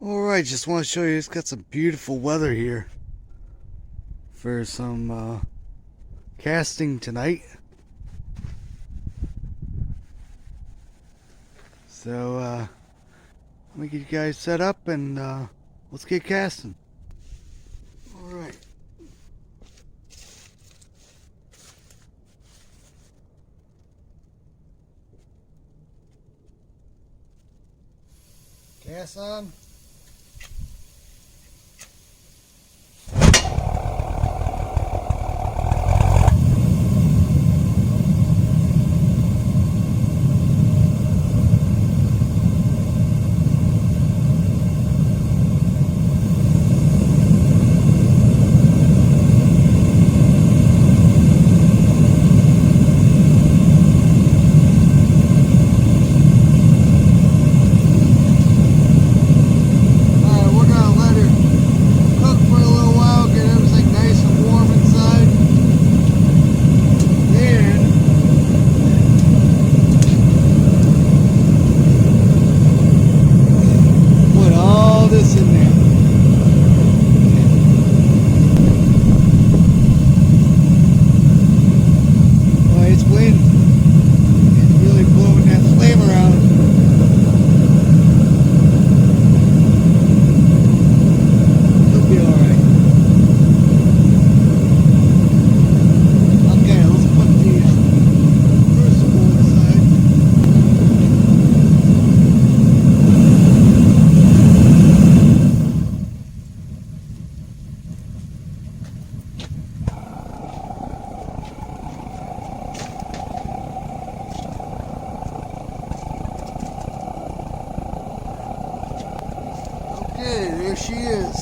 Alright, just want to show you it's got some beautiful weather here for some casting tonight. So let me get you guys set up and let's get casting. Alright. Cast on. There she is.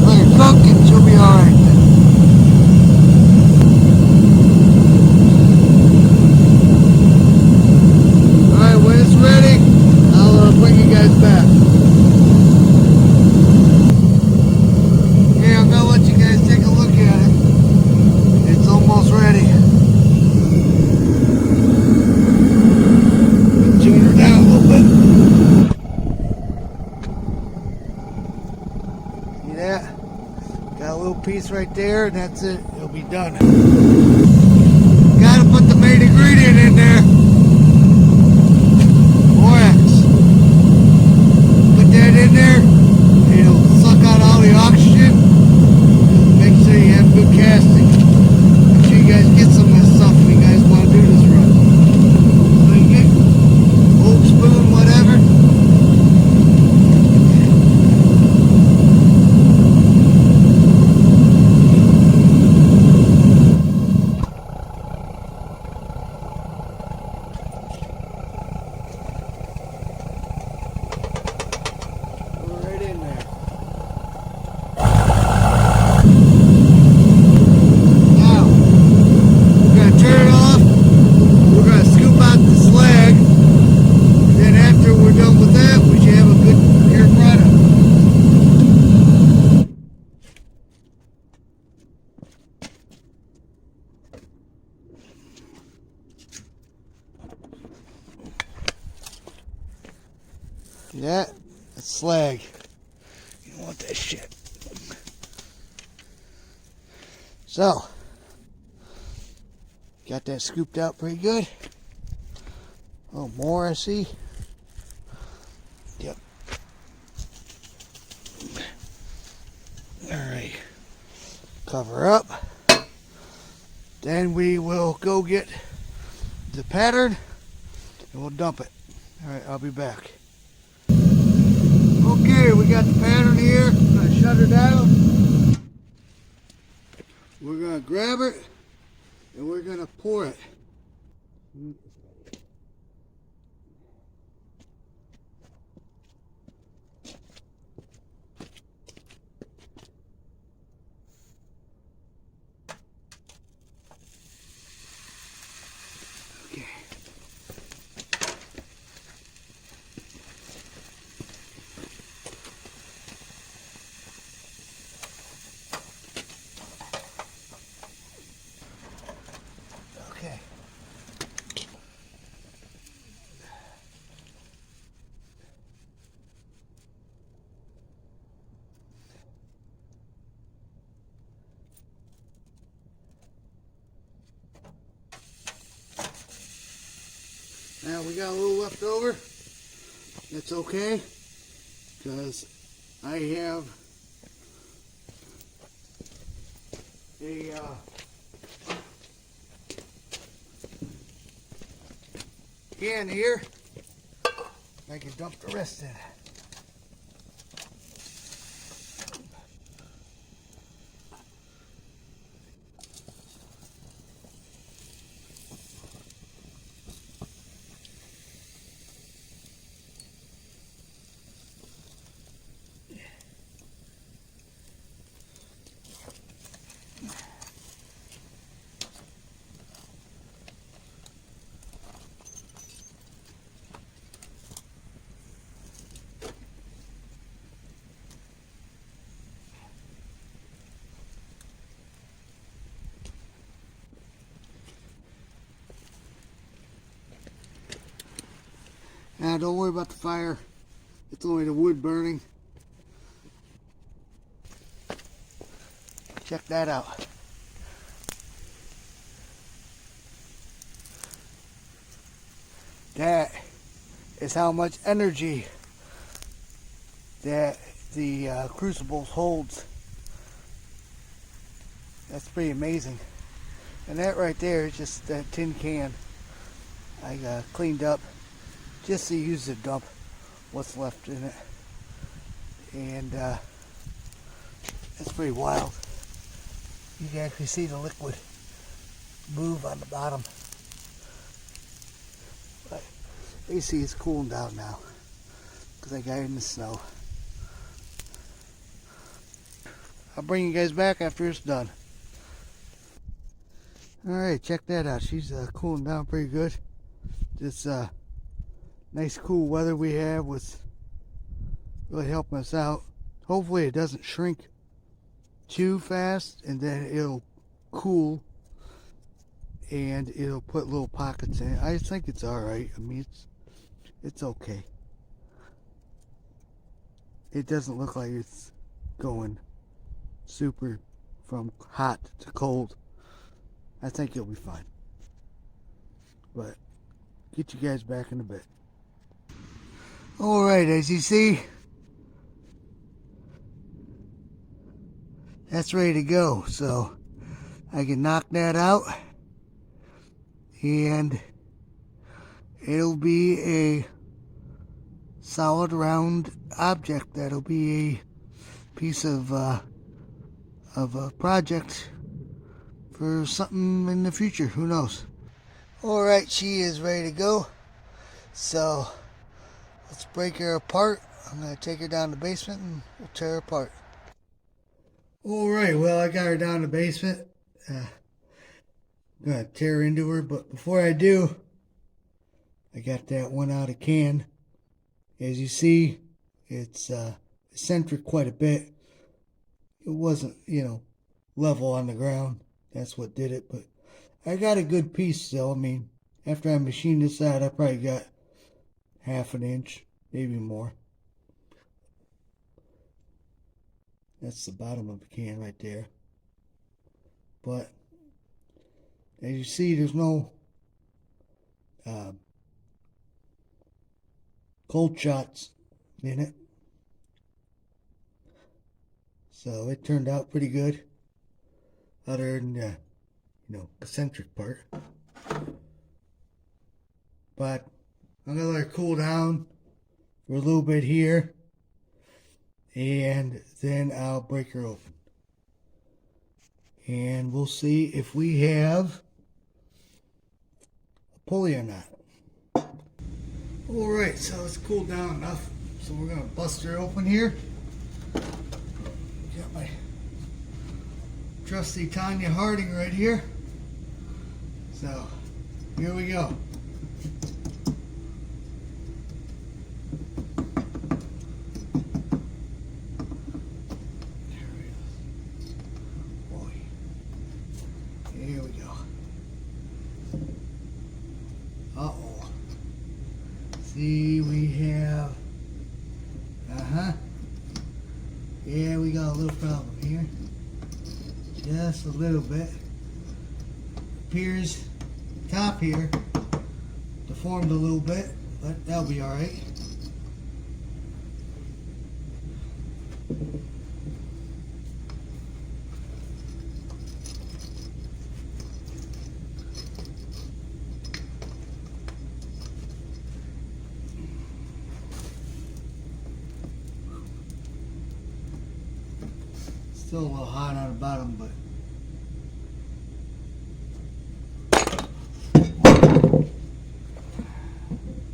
Let her cook and she'll be alright. Alright, when it's ready, I'll bring you guys back. Okay, I'm gonna let you guys take a look at it. It's almost ready. Tune her down a little bit. See that? Got a little piece right there, and that's it. It'll be done. Gotta put the main ingredient in there. Borax. Put that in there. It'll suck out all the oxygen. Make sure you have good casting. You guys get some of this stuff if you guys want to do this run. So you get old spoon, whatever. Go right in there. Turn it off. We're going to scoop out the slag. Then after we're done with that, we should have a good pure product. See that? That's slag. You don't want that shit. So, got that scooped out pretty good. A little more, I see. Yep. Alright. Cover up. Then we will go get the pattern and we'll dump it. Alright, I'll be back. Okay, we got the pattern here. I'm going to shut her down. We're going to grab it and we're going to pour it. Okay. Okay. Now we got a little left over. That's okay, because I have a can here. I can dump the rest in. Now don't worry about the fire. It's only the wood burning. Check that out. That is how much energy that the crucible holds. That's pretty amazing. And that right there is just that tin can I cleaned up just to use to dump what's left in it. And that's pretty wild. You can actually see the liquid move on the bottom. But AC is cooling down now because I got it in the snow. I'll bring you guys back after it's done. Alright, check that out. She's cooling down pretty good. This nice cool weather we have was really helping us out. Hopefully it doesn't shrink too fast, and then it'll cool and it'll put little pockets in it. I think it's alright. I mean, it's okay. It doesn't look like it's going super from hot to cold. I think it'll be fine. But get you guys back in a bit. Alright, as you see, that's ready to go. So I can knock that out and it'll be a solid round object. That'll be a piece of a project for something in the future. Who knows? Alright, she is ready to go. So let's break her apart. I'm going to take her down to the basement and we'll tear her apart. Alright, well, I got her down in the basement. I'm going to tear into her, but before I do, I got that one out of can. As you see, it's eccentric quite a bit. It wasn't, level on the ground. That's what did it, but I got a good piece still. I mean, after I machined this out, I probably got half an inch, maybe more. That's the bottom of the can right there. But as you see, there's no cold shots in it. So it turned out pretty good, other than the eccentric part. But I'm gonna let her cool down for a little bit here, and then I'll break her open. And we'll see if we have a pulley or not. Alright, so it's cooled down enough. So we're gonna bust her open here. Got my trusty Tanya Harding right here. So here we go. Here we go. see, we have, yeah, we got a little problem here. Just a little bit. Appears top here deformed a little bit, but that'll be alright. Still a little hot on the bottom, but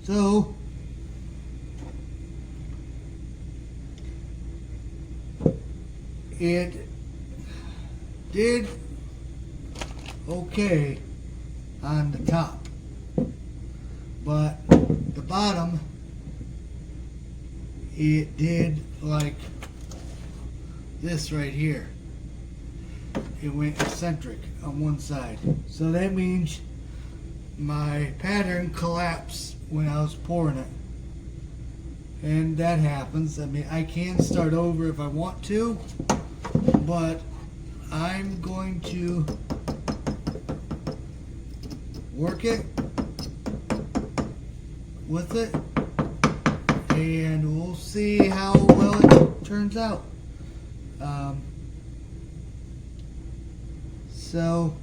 so it did okay on the top, but the bottom, it did like this right here. It went eccentric on one side. So that means my pattern collapsed when I was pouring it. And that happens. I mean, I can start over if I want to, but I'm going to work it with it, and we'll see how well it turns out. So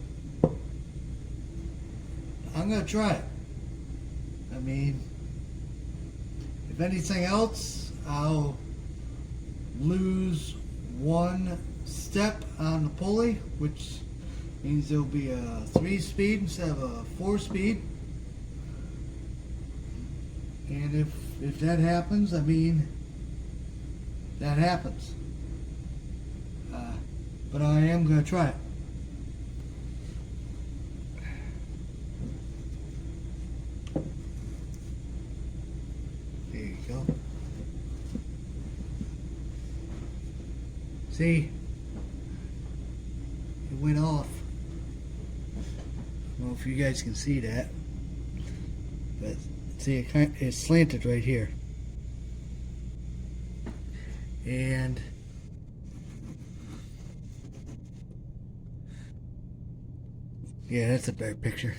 I'm gonna try it. I mean, if anything else, I'll lose one step on the pulley, which means there'll be a 3-speed instead of a 4-speed. And if that happens, I mean, that happens. But I am going to try it. There you go. See? It went off. I don't know if you guys can see that. But see, it's slanted right here. And yeah, that's a better picture.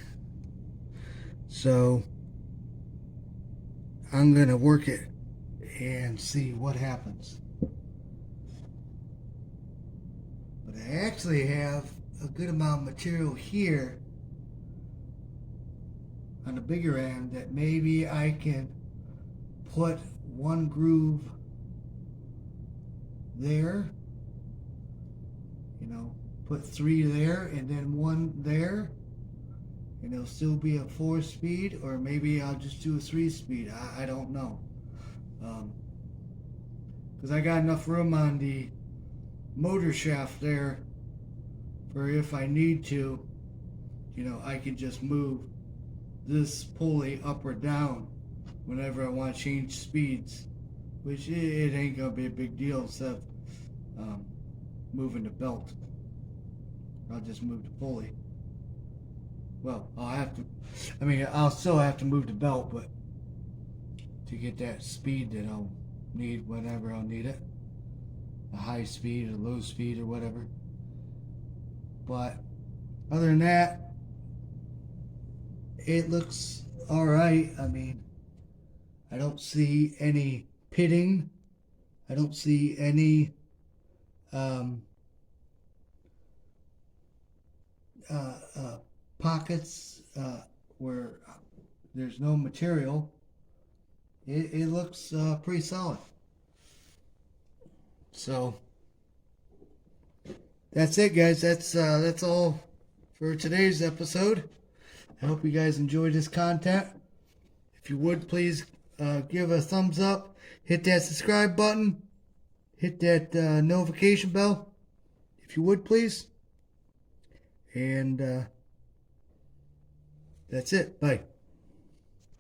So I'm gonna work it and see what happens. But I actually have a good amount of material here on the bigger end that maybe I can put one groove there, you know, put 3 there and then 1 there, and it'll still be a 4-speed, or maybe I'll just do a 3-speed. I don't know, because I got enough room on the motor shaft there for if I need to, you know, I can just move this pulley up or down whenever I want to change speeds, which it ain't gonna be a big deal except moving the belt. I'll just move the pulley. Well, I'll still have to move the belt, but to get that speed that I'll need whenever I'll need it, a high speed or low speed or whatever. But other than that, it looks alright. I mean, I don't see any pitting. I don't see any pockets where there's no material. It looks pretty solid. So that's it, guys. That's all for today's episode. I hope you guys enjoyed this content. If you would, please give a thumbs up, hit that subscribe button, hit that notification bell, if you would, please. And that's it. Bye.